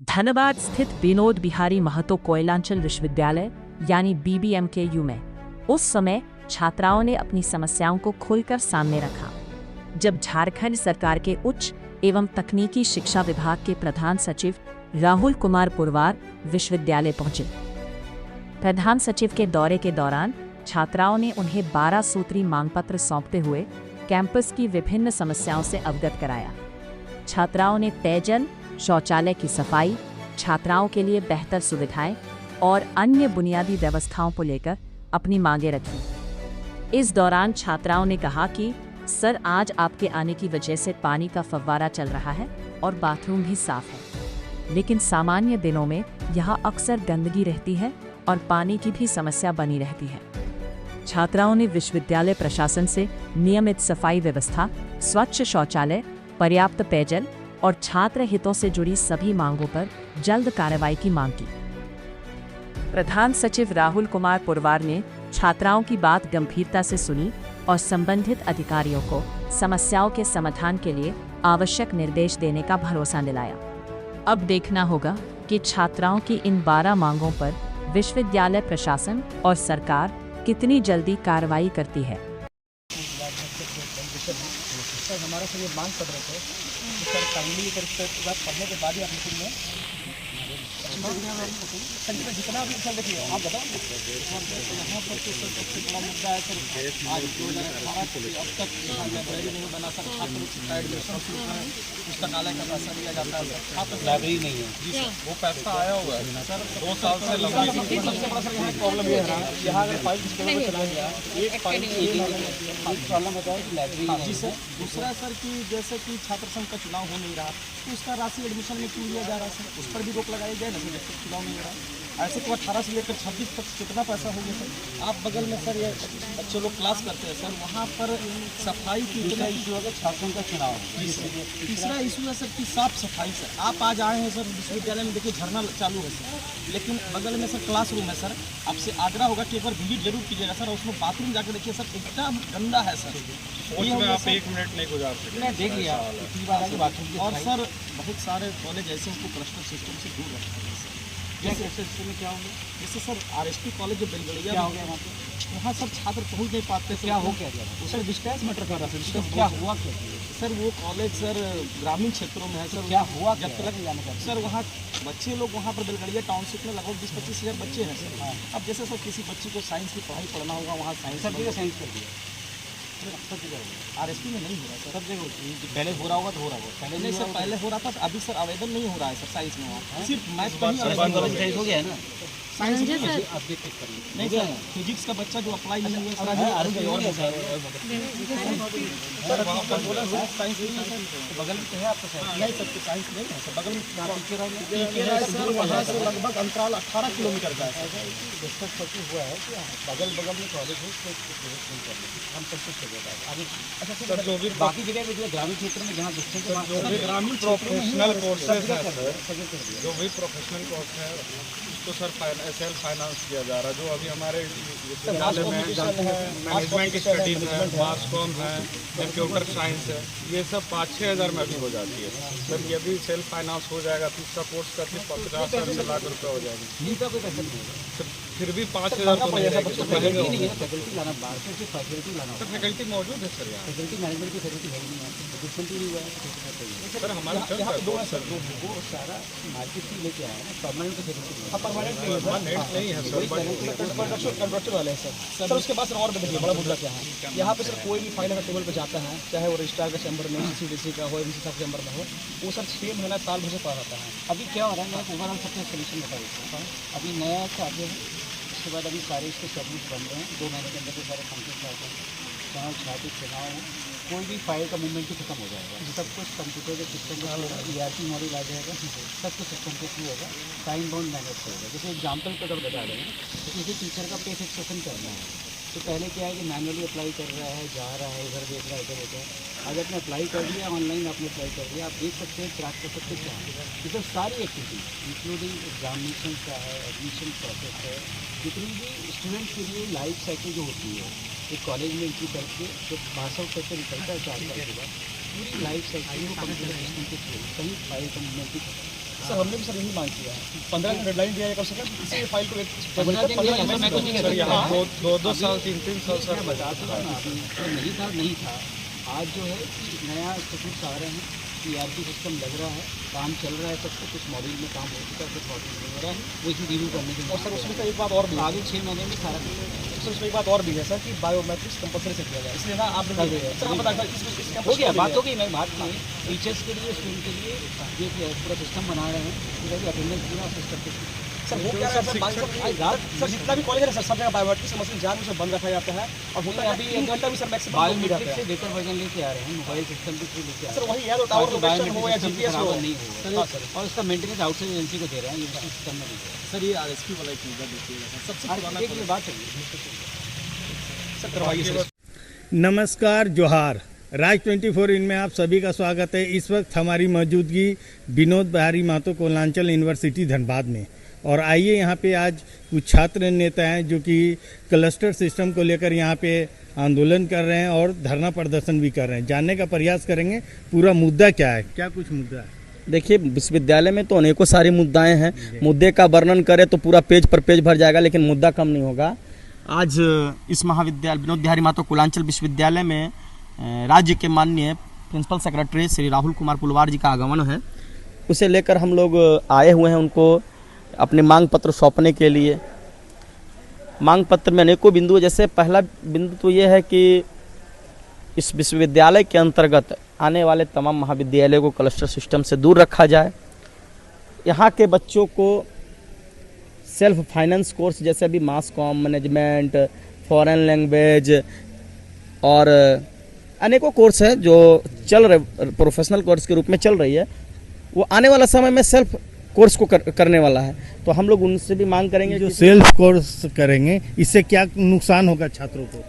धनबाद स्थित विनोद बिहारी महतो कोयलांचल विश्वविद्यालय यानी BBMKU में उस समय छात्राओं ने अपनी समस्याओं को खुलकर सामने रखा। जब झारखंड सरकार के उच्च एवं तकनीकी शिक्षा विभाग के प्रधान सचिव राहुल कुमार पुरवार विश्वविद्यालय पहुंचे। प्रधान सचिव के दौरे के दौरान छात्राओं ने उन्हें 12 सूत्री मांग पत्र सौंपते हुए कैंपस की विभिन्न समस्याओं से अवगत कराया। छात्राओं ने पेयजल, शौचालय की सफाई, छात्राओं के लिए बेहतर सुविधाएं और अन्य बुनियादी व्यवस्थाओं को लेकर अपनी मांगें रखी। इस दौरान छात्राओं ने कहा कि सर, आज आपके आने की वजह से पानी का फव्वारा चल रहा है और बाथरूम भी साफ है, लेकिन सामान्य दिनों में यहाँ अक्सर गंदगी रहती है और पानी की भी समस्या बनी रहती है। छात्राओं ने विश्वविद्यालय प्रशासन से नियमित सफाई व्यवस्था, स्वच्छ शौचालय, पर्याप्त पेयजल और छात्र हितों से जुड़ी सभी मांगों पर जल्द कार्रवाई की मांग की। प्रधान सचिव राहुल कुमार पुरवार ने छात्राओं की बात गंभीरता से सुनी और संबंधित अधिकारियों को समस्याओं के समाधान के लिए आवश्यक निर्देश देने का भरोसा दिलाया। अब देखना होगा कि छात्राओं की इन 12 मांगों पर विश्वविद्यालय प्रशासन और सरकार कितनी जल्दी कार्रवाई करती है। सर, हमारा सर ये मांग कर रहे थे कि सर काइंडली पढ़ने के बाद ही आप मीटिंग में सर जितना भी सर देखिए आप बताओ यहाँ पर तो सर सबसे बड़ा मुद्दा है सर, आज 2018 से अब तक लाइब्रेरी नहीं बना सर, छात्रों का एडमिशन शुरू करें, पुस्तकालय का पैसा दिया जाता है सर, छात्र लाइब्रेरी नहीं है जी सर, वो पैसा आया हुआ है सर 2 साल से लंबी। सबसे बड़ा सर यहाँ प्रॉब्लम ये है यहाँ अगर फाइल डिस्कवर में चला गया एक फाइल प्रॉब्लम होता है लाइब्रेरी जी सर। दूसरा सर कि जैसे कि छात्र संघ का चुनाव हो नहीं रहा तो उसका राशि एडमिशन में क्यों लिया जा रहा है सर, उस पर भी रोक लगाई जाए ना सर, जब तक चुनाव नहीं हो रहा। ऐसे तो 18 से लेकर 26 तक कितना पैसा हो गया सर। आप बगल में सर ये बच्चे लोग क्लास करते हैं सर, वहाँ पर सफाई की इतना इशू होगा, छात्रों का चुनाव जी सर। तीसरा इशू है सर कि साफ सफाई सर, आप आज आए हैं सर विश्वविद्यालय में, देखिए झरना चालू है सर, लेकिन बगल में सर क्लासरूम है सर, आपसे आग्रह होगा कि एक बार विजिट जरूर कीजिएगा सर, उसमें बाथरूम जाकर देखिए सर, एकदम गंदा है सर। उसमें आप 1 मिनट नहीं गुजार सकते। मैं देख लिया इतनी बार आगे बाथरूम। और सर बहुत सारे कॉलेज ऐसे हैं क्लस्टर सिस्टम से दूर रखते हैं सर। जैसे सिस्टम में क्या हो गया, जैसे सर RST कॉलेज जो बेलगड़िया क्या हो गया वहाँ पे, वहाँ सब छात्र पहुँच नहीं पाते। क्या हो क्या गया सर, डिस्टेंस मैटर कर रहा है सर, क्या हुआ क्या सर, वो कॉलेज सर ग्रामीण क्षेत्रों में है सर, क्या हुआ जब तक जाने का सर, वहाँ बच्चे लोग वहाँ पर बेलगड़िया टाउनशिप में लगभग 20-25 हज़ार बच्चे हैं सर। अब जैसे सर किसी बच्चे को साइंस की पढ़ाई पढ़ना होगा, वहाँ साइंस कर दिया RST में नहीं हो रहा सर, सब जगह पहले हो रहा होगा तो हो रहा होगा, पहले नहीं सर, पहले हो रहा था, अभी सर आवेदन नहीं हो रहा है सर साइंस में, वहाँ सिर्फ मैथ का ही हो गया है ना, साइंस नहीं सर, फिजिक्स का बच्चा जो अप्लाई नहीं हुआ सर, साइंस बगल में है आपका सर, नहीं सर साइंस नहीं है सर, बगल में सर, वहाँ से लगभग अंतराल 18 किलोमीटर का है सर। डिस्कस करके हुआ है कि बगल में कॉलेज है, हम सब कुछ आगे। अच्छा सर, जो भी बाकी जगह पे जो ग्रामीण क्षेत्र में जहाँ जो भी ग्रामीण प्रोफेशनल कोर्सेज है सर, जो भी प्रोफेशनल कोर्स है उसको सर सेल्फ फाइनेंस किया जा रहा है। जो अभी हमारे विश्वविद्यालय में मैनेजमेंट स्टडीज है, मास कॉम है, कंप्यूटर साइंस है, ये सब 5-6 हज़ार में भी हो जाती है सर। यदि सेल्फ फाइनेंस हो जाएगा तो इसका कोर्स का सिर्फ 50 से लाख रुपये हो जाएगा, फिर भी 5,000 तो फैकल्टी लाना बाहर से, फैकल्टी लाना सर, फैकल्टी मौजूद है सर, यहाँ फैकल्टी मैनेजमेंट की फैकल्टी है नहीं नहीं हुआ है सर, हमारा सर वो सारा मार्केट से लेके आया है ना, परमानेंट परमानेंट नहीं है सर, कंट्रेक्चुअल वाले हैं सर। उसके बाद सर और देखिए बड़ा मुद्दा क्या है, यहाँ पे सर कोई भी फाइल अगर टेबल पे जाता है, चाहे वो रजिस्ट्रार का चैम्बर में, CDC का हो, MC का चैम्बर में हो, वो सर 6 महीना साल भर से पड़ा रहता है। अभी क्या हो रहा है, मैं ओवरऑल सबसे सोल्यूशन बता देता हूँ। अभी नया आगे है, उसके बाद अभी सारे इसके शेड्यूल्स बन रहे हैं, 2 महीने के अंदर सारे फंक्शन आते हैं, चाहे छात्र चुनाव हो, कोई भी फाइल का मूवमेंट ही खत्म हो जाएगा, सब कुछ कंप्यूटर के सिस्टम का ERP मॉड्यूल आ जाएगा, सब कुछ सिस्टम के थ्रू होगा, टाइम बाउंड मैनेज होगा। जैसे एग्जाम्पल पर बता रहे हैं तो किसी टीचर का पे फिक्सेशन करना है तो पहले क्या है कि मैनुअली अप्लाई कर रहा है, जा रहा है, इधर देख रहा है, इधर देख रहा है। आज आपने अप्लाई कर दिया, ऑनलाइन आपने अप्लाई कर दिया, आप देख सकते हैं, ट्रैक कर सकते हैं क्या है, ये सब सारी एक्टिविटी इंक्लूडिंग एग्जामिनेशन का है, एडमिशन प्रोसेस है, जितनी भी स्टूडेंट के लिए लाइफ साइकिल जो होती है, एक कॉलेज में एंट्री करके जो पास आउट करके निकलता है 4 साल के बाद, पूरी लाइफ साइकिल को कंप्यूटर सिस्टम के थ्रू कहीं फाइल का मूवमेंट ही सर हमने भी सर यही मांग किया है 15 दिन डेडलाइन दिया है कम से कम इसी फाइल को 15 दिन नहीं, ऐसा मैं तो नहीं कह रहा। दो साल 3 साल सर बता तो रहा हूँ, तो नहीं था। आज जो है नया स्टेटमेंट आ रहे हैं, ERP सिस्टम लग रहा है, काम चल रहा है, सब कुछ मॉड्यूल में काम हो चुका है, कुछ मॉड्यूल में हो रहा है, वो इसी रिव्यू करने के लिए। और सर उसमें तो एक बात और भी आगे 6 महीने में सारा सर उसमें एक बात और भी है सर कि बायोमेट्रिक्स कंपलसरी से किया जाए, इसलिए ना आप सर आप बताइए हो गया, बात हो गई। मैं बात की टीचर्स के लिए, स्टूडेंट के लिए ये पूरा सिस्टम बना रहे हैं, पूरा अटेंडेंस पूरा सिस्टम के सर वो क्या है सर जितना भी कॉलेज है सर सब जगह बायोमेट्रिक्स मशीन जान से बंद रखा जाता है और होता है अभी 1 घंटा भी सर मैक्सिमम बायोमेट्रिक से बेहतर वर्जन लेके आ रहे हैं, मोबाइल सिस्टम के थ्रू लेके आ रहे हैं सर वही है तो टावर लोकेशन हो या जीपीएस हो नहीं हो और उसका मेंटेनेंस आउटसाइड एजेंसी को दे रहे हैं, यूनिवर्सिटी सिस्टम में नहीं दे रहे हैं। सर ये आरएसपी वाला एक मुद्दा देखिएगा सर सबसे पुराना एक ये बात है सर करवाइए सर। नमस्कार, जोहार। राज 24 इनमें आप सभी का स्वागत है। इस वक्त हमारी मौजूदगी विनोद बिहारी महतो कोयलांचल यूनिवर्सिटी धनबाद में, और आइए यहाँ पे आज कुछ छात्र नेता हैं जो कि क्लस्टर सिस्टम को लेकर यहाँ पे आंदोलन कर रहे हैं और धरना प्रदर्शन भी कर रहे हैं। जानने का प्रयास करेंगे पूरा मुद्दा क्या है, क्या कुछ मुद्दा है। देखिए, विश्वविद्यालय में तो अनेकों सारे मुद्दाएं हैं। मुद्दे का वर्णन करें तो पूरा पेज पर पेज भर जाएगा, लेकिन मुद्दा कम नहीं होगा। आज इस महाविद्यालय विनोद बिहारी महतो कोयलांचल विश्वविद्यालय में राज्य के माननीय प्रिंसिपल सेक्रेटरी श्री राहुल कुमार पुलवार जी का आगमन है। उसे लेकर हम लोग आए हुए हैं उनको अपने मांग पत्र सौंपने के लिए। मांग पत्र में अनेकों बिंदु है। जैसे पहला बिंदु तो ये है कि इस विश्वविद्यालय के अंतर्गत आने वाले तमाम महाविद्यालयों को क्लस्टर सिस्टम से दूर रखा जाए। यहाँ के बच्चों को सेल्फ फाइनेंस कोर्स जैसे अभी मास कॉम, मैनेजमेंट, फॉरेन लैंग्वेज और अनेकों कोर्स है जो चल रहे, प्रोफेशनल कोर्स के रूप में चल रही है, वो आने वाला समय में सेल्फ कोर्स को करने वाला है। तो हम लोग उनसे भी मांग करेंगे जो सेल्फ कोर्स करेंगे इससे क्या नुकसान होगा छात्रों को।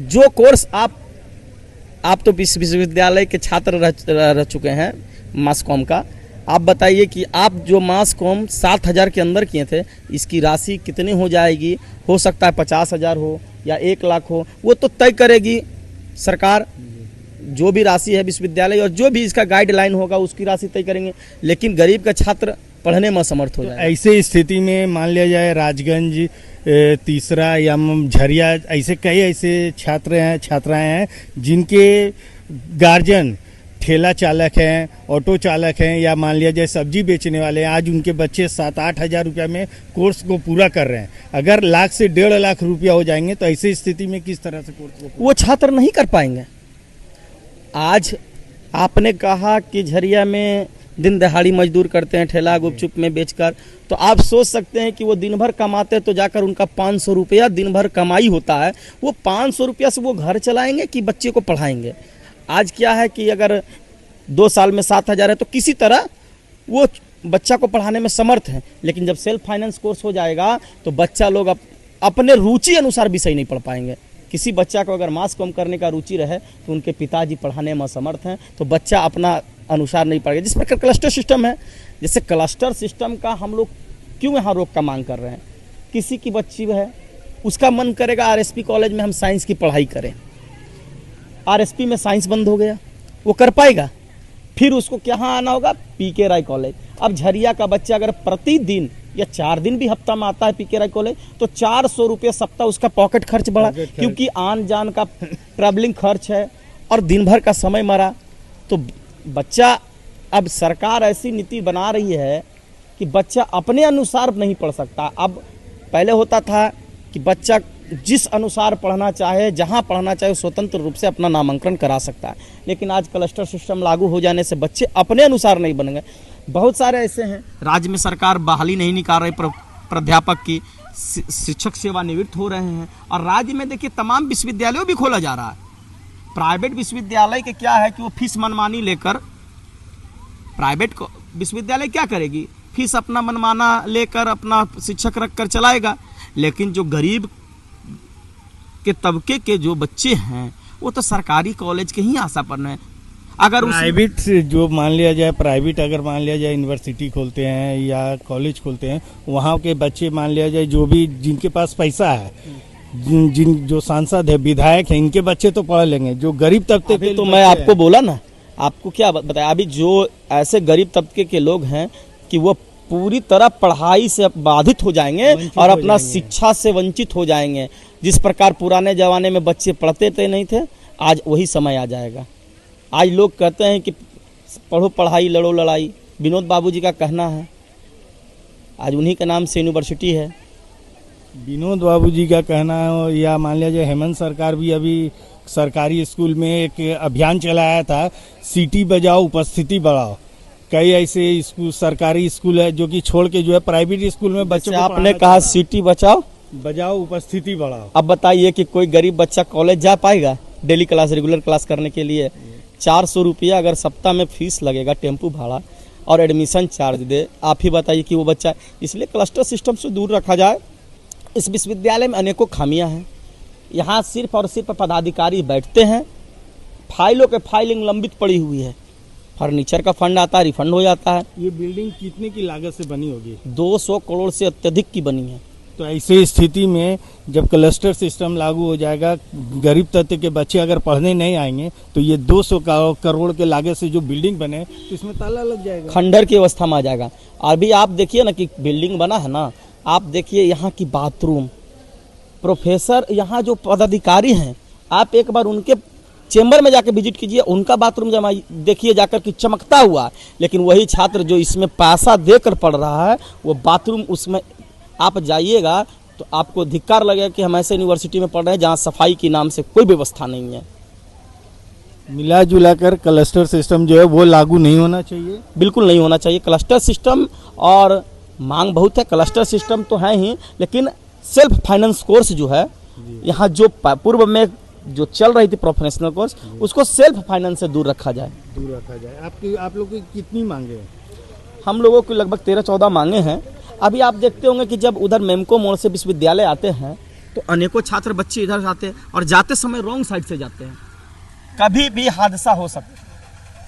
जो कोर्स आप तो विश्वविद्यालय के छात्र रह चुके हैं मास कॉम का, आप बताइए कि आप जो मास कॉम 7,000 के अंदर किए थे, इसकी राशि कितनी हो जाएगी। हो सकता है 50,000 हो या 1 लाख हो, वो तो तय करेगी सरकार। जो भी राशि है विश्वविद्यालय और जो भी इसका गाइडलाइन होगा उसकी राशि तय करेंगे, लेकिन गरीब का छात्र पढ़ने में असमर्थ हो जाए। ऐसे स्थिति में मान लिया जाए राजगंज, तीसरा या झरिया, ऐसे कई ऐसे छात्र हैं, छात्राएं हैं जिनके गार्जियन ठेला चालक हैं, ऑटो चालक हैं, या मान लिया जाए सब्जी बेचने वाले हैं। आज उनके बच्चे 7-8 हज़ार रुपया में कोर्स को पूरा कर रहे हैं। अगर लाख से 1.5 लाख रुपया हो जाएंगे तो ऐसी स्थिति में किस तरह से कोर्स को वो छात्र नहीं कर पाएंगे। आज आपने कहा कि झरिया में दिन दहाड़ी मजदूर करते हैं ठेला गुपचुप में बेचकर, तो आप सोच सकते हैं कि वो दिन भर कमाते तो जाकर उनका 500 रुपया दिन भर कमाई होता है। वो 500 रुपया से वो घर चलाएंगे कि बच्चे को पढ़ाएंगे। आज क्या है कि अगर 2 साल में 7,000 है तो किसी तरह वो बच्चा को पढ़ाने में समर्थ है, लेकिन जब सेल्फ फाइनेंस कोर्स हो जाएगा तो बच्चा लोग अपने रुचि अनुसार विषय नहीं पढ़ पाएंगे। किसी बच्चा को अगर मास कॉम करने का रुचि रहे तो उनके पिताजी पढ़ाने में असमर्थ हैं, तो बच्चा अपना अनुसार नहीं पढ़ेगा। जिस प्रकार क्लस्टर सिस्टम है, जैसे क्लस्टर सिस्टम का हम लोग क्यों यहाँ रोक का मांग कर रहे हैं। किसी की बच्ची है, उसका मन करेगा आरएसपी कॉलेज में हम साइंस की पढ़ाई करें, आरएसपी में साइंस बंद हो गया, वो कर पाएगा? फिर उसको कहाँ आना होगा? पीके राय कॉलेज। अब झरिया का बच्चा अगर प्रतिदिन या 4 दिन भी हफ्ता में आता है पीके राय कॉलेज, तो 400 रुपये सप्ताह उसका पॉकेट खर्च बढ़ा, क्योंकि आन जान का ट्रैवलिंग खर्च है और दिन भर का समय मरा। तो बच्चा, अब सरकार ऐसी नीति बना रही है कि बच्चा अपने अनुसार नहीं पढ़ सकता। अब पहले होता था कि बच्चा जिस अनुसार पढ़ना चाहे, जहां पढ़ना चाहे, स्वतंत्र रूप से अपना नामांकन करा सकता है, लेकिन आज क्लस्टर सिस्टम लागू हो जाने से बच्चे अपने अनुसार नहीं बनेंगे। बहुत सारे ऐसे हैं, राज्य में सरकार बहाली नहीं निकाल रही प्राध्यापक की, शिक्षक सेवानिवृत्त हो रहे हैं, और राज्य में देखिए तमाम विश्वविद्यालयों भी खोला जा रहा है। प्राइवेट विश्वविद्यालय के क्या है कि वो फीस मनमानी लेकर, प्राइवेट विश्वविद्यालय क्या करेगी, फीस अपना मनमाना लेकर अपना शिक्षक रख कर चलाएगा, लेकिन जो गरीब के तबके के जो बच्चे हैं वो तो सरकारी कॉलेज के ही आशा पर हैं। अगर प्राइवेट जो मान लिया जाए, प्राइवेट अगर मान लिया जाए यूनिवर्सिटी खोलते हैं या कॉलेज खोलते हैं, वहाँ के बच्चे मान लिया जाए जो भी जिनके पास पैसा है, जो सांसद है, विधायक है, इनके बच्चे तो पढ़ लेंगे। जो गरीब तबके के, तो मैं आपको बोला ना, आपको क्या बताया, अभी जो ऐसे गरीब तबके के लोग हैं कि वो पूरी तरह पढ़ाई से बाधित हो जाएंगे और अपना शिक्षा से वंचित हो जाएंगे। जिस प्रकार पुराने जमाने में बच्चे पढ़ते थे नहीं थे, आज वही समय आ जाएगा। आज लोग कहते हैं कि पढ़ो पढ़ाई लड़ो लड़ाई, विनोद बाबूजी का कहना है। आज उन्हीं के नाम से यूनिवर्सिटी है। विनोद बाबूजी का कहना है, या मान लीजिए हेमंत सरकार भी अभी सरकारी स्कूल में एक अभियान चलाया था, सीटी बजाओ उपस्थिति बढ़ाओ। कई ऐसे स्कूल, सरकारी स्कूल है जो कि छोड़ के जो है प्राइवेट स्कूल में बच्चों को आपने कहा सीटी बजाओ उपस्थिति बढ़ाओ। अब बताइए कि कोई गरीब बच्चा कॉलेज जा पाएगा डेली क्लास, रेगुलर क्लास करने के लिए? 400 रुपया अगर सप्ताह में फीस लगेगा, टेम्पू भाड़ा और एडमिशन चार्ज दे, आप ही बताइए कि वो बच्चा। इसलिए क्लस्टर सिस्टम से दूर रखा जाए। इस विश्वविद्यालय में अनेकों खामियां हैं। यहाँ सिर्फ और सिर्फ पदाधिकारी बैठते हैं, फाइलों के फाइलिंग लंबित पड़ी हुई है, फर्नीचर का फंड आता है, रिफंड हो जाता है। ये बिल्डिंग कितने की लागत से बनी होगी? 200 करोड़ से अत्यधिक की बनी है। तो ऐसी स्थिति में जब क्लस्टर सिस्टम लागू हो जाएगा, गरीब तबके के बच्चे अगर पढ़ने नहीं आएंगे तो ये 200 करोड़ के लागत से जो बिल्डिंग बने तो इसमें ताला लग जाएगा, खंडर की अवस्था में आ जाएगा। अभी आप देखिए ना कि बिल्डिंग बना है ना, आप देखिए यहाँ की बाथरूम, प्रोफेसर यहाँ जो पदाधिकारी हैं, आप एक बार उनके चेंबर में जाकर विजिट कीजिए, उनका बाथरूम जमा देखिए जाकर कि चमकता हुआ। लेकिन वही छात्र जो इसमें पैसा देकर पढ़ रहा है, वो बाथरूम उसमें आप जाइएगा तो आपको धिक्कार लगेगा कि हम ऐसे यूनिवर्सिटी में पढ़ रहे हैं जहाँ सफाई के नाम से कोई व्यवस्था नहीं है। मिला जुला कर क्लस्टर सिस्टम जो है वो लागू नहीं होना चाहिए, बिल्कुल नहीं होना चाहिए। क्लस्टर सिस्टम और मांग बहुत है, क्लस्टर सिस्टम तो है ही, लेकिन सेल्फ फाइनेंस कोर्स जो है यहाँ जो पूर्व में जो चल रही थी प्रोफेशनल कोर्स, उसको सेल्फ फाइनेंस से दूर रखा जाए। आप लोग की कितनी मांगे हैं? हम लोगों की लगभग 13-14 मांगे हैं। अभी आप देखते होंगे कि जब उधर मेमको मोड़ से विश्वविद्यालय आते हैं तो अनेकों छात्र बच्चे इधर जाते हैं और जाते समय रॉन्ग साइड से जाते हैं। कभी भी हादसा हो सकता है।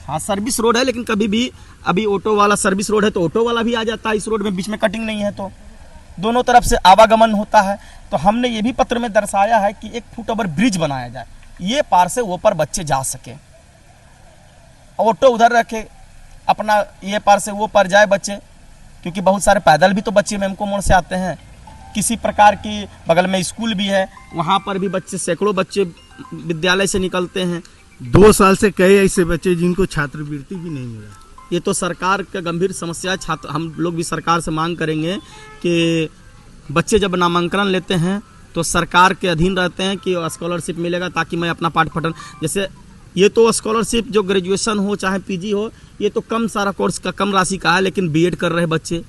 हाँ, सर्विस रोड है, लेकिन कभी भी अभी ऑटो वाला सर्विस रोड है तो ऑटो वाला भी आ जाता है इस रोड में, बीच में कटिंग नहीं है तो दोनों तरफ से आवागमन होता है। तो हमने ये भी पत्र में दर्शाया है कि 1 फुट ओवर ब्रिज बनाया जाए, ये पार से वो पर बच्चे जा सके। ऑटो उधर रखे, अपना ये पार से वो पार जाए बच्चे, क्योंकि बहुत सारे पैदल भी तो बच्चे मेमको मोड़ से आते हैं। किसी प्रकार की बगल में स्कूल भी है, वहाँ पर भी बच्चे, सैकड़ों बच्चे विद्यालय से निकलते हैं। 2 साल से कई ऐसे बच्चे जिनको छात्रवृत्ति भी नहीं मिला। ये तो सरकार का गंभीर समस्या है। छात्र, हम लोग भी सरकार से मांग करेंगे कि बच्चे जब नामांकन लेते हैं तो सरकार के अधीन रहते हैं कि स्कॉलरशिप मिलेगा, ताकि मैं अपना पाठ पठन, जैसे ये तो स्कॉलरशिप जो ग्रेजुएशन हो चाहे पीजी हो, ये तो कम सारा कोर्स का कम राशि का है। लेकिन बीएड कर रहे बच्चे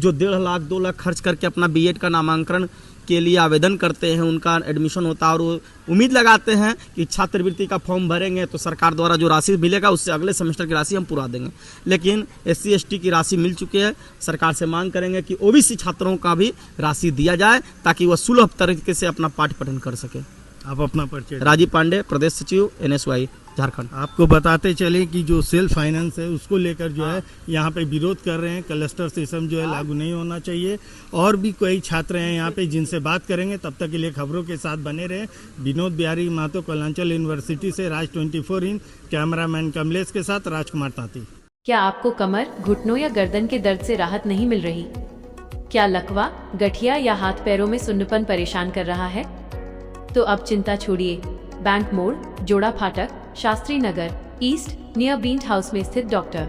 जो 1.5 लाख 2 लाख खर्च करके अपना बीएड का नामांकन के लिए आवेदन करते हैं, उनका एडमिशन होता है और वो उम्मीद लगाते हैं कि छात्रवृत्ति का फॉर्म भरेंगे तो सरकार द्वारा जो राशि मिलेगा उससे अगले सेमेस्टर की राशि हम पूरा देंगे। लेकिन SC ST की राशि मिल चुकी है। सरकार से मांग करेंगे कि OBC छात्रों का भी राशि दिया जाए ताकि वह सुलभ तरीके से अपना पाठ पठन कर सके। आप अपना परिचय। राजीव पांडे, प्रदेश सचिव NSY झारखंड। आपको बताते चले कि जो सेल्फ फाइनेंस है उसको लेकर जो है यहाँ पे विरोध कर रहे हैं। क्लस्टर सिस्टम जो है लागू नहीं होना चाहिए। और भी कई छात्र हैं यहाँ पे जिनसे बात करेंगे। तब तक के लिए खबरों के साथ बने रहे। विनोद बिहारी महतो, कोयलांचल यूनिवर्सिटी से, राज 24 इन, कैमरामैन कमलेश के साथ राजकुमार तांती। क्या आपको कमर, घुटनों या गर्दन के दर्द से राहत नहीं मिल रही? क्या लकवा, गठिया या हाथ पैरों में सुन्नपन परेशान कर रहा है? तो अब चिंता छोड़िए। बैंक मोड़, जोड़ा फाटक, Shastri Nagar east near बींट house में स्थित डॉक्टर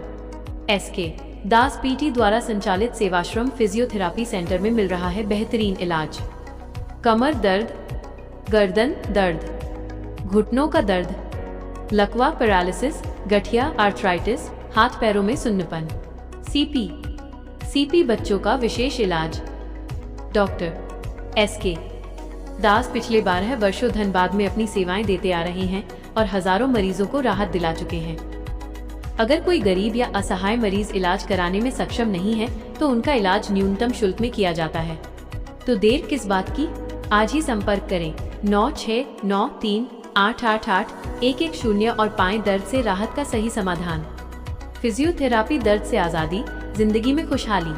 SK दास PT द्वारा संचालित सेवाश्रम फिजियोथेरापी सेंटर में मिल रहा है बेहतरीन इलाज। कमर दर्द, गर्दन दर्द, घुटनों का दर्द, लकवा, पैरालिसिस, गठिया, आर्थराइटिस, हाथ पैरों में सुन्नपन, CP बच्चों का विशेष इलाज। डॉक्टर SK दास पिछले 12 वर्षों धनबाद में अपनी सेवाएं देते आ रहे हैं और हजारों मरीजों को राहत दिला चुके हैं। अगर कोई गरीब या असहाय मरीज इलाज कराने में सक्षम नहीं है तो उनका इलाज न्यूनतम शुल्क में किया जाता है। तो देर किस बात की, आज ही संपर्क करें 9693888110 और पाएं दर्द से राहत का सही समाधान। फिजियोथेरापी, दर्द से आजादी, जिंदगी में खुशहाली।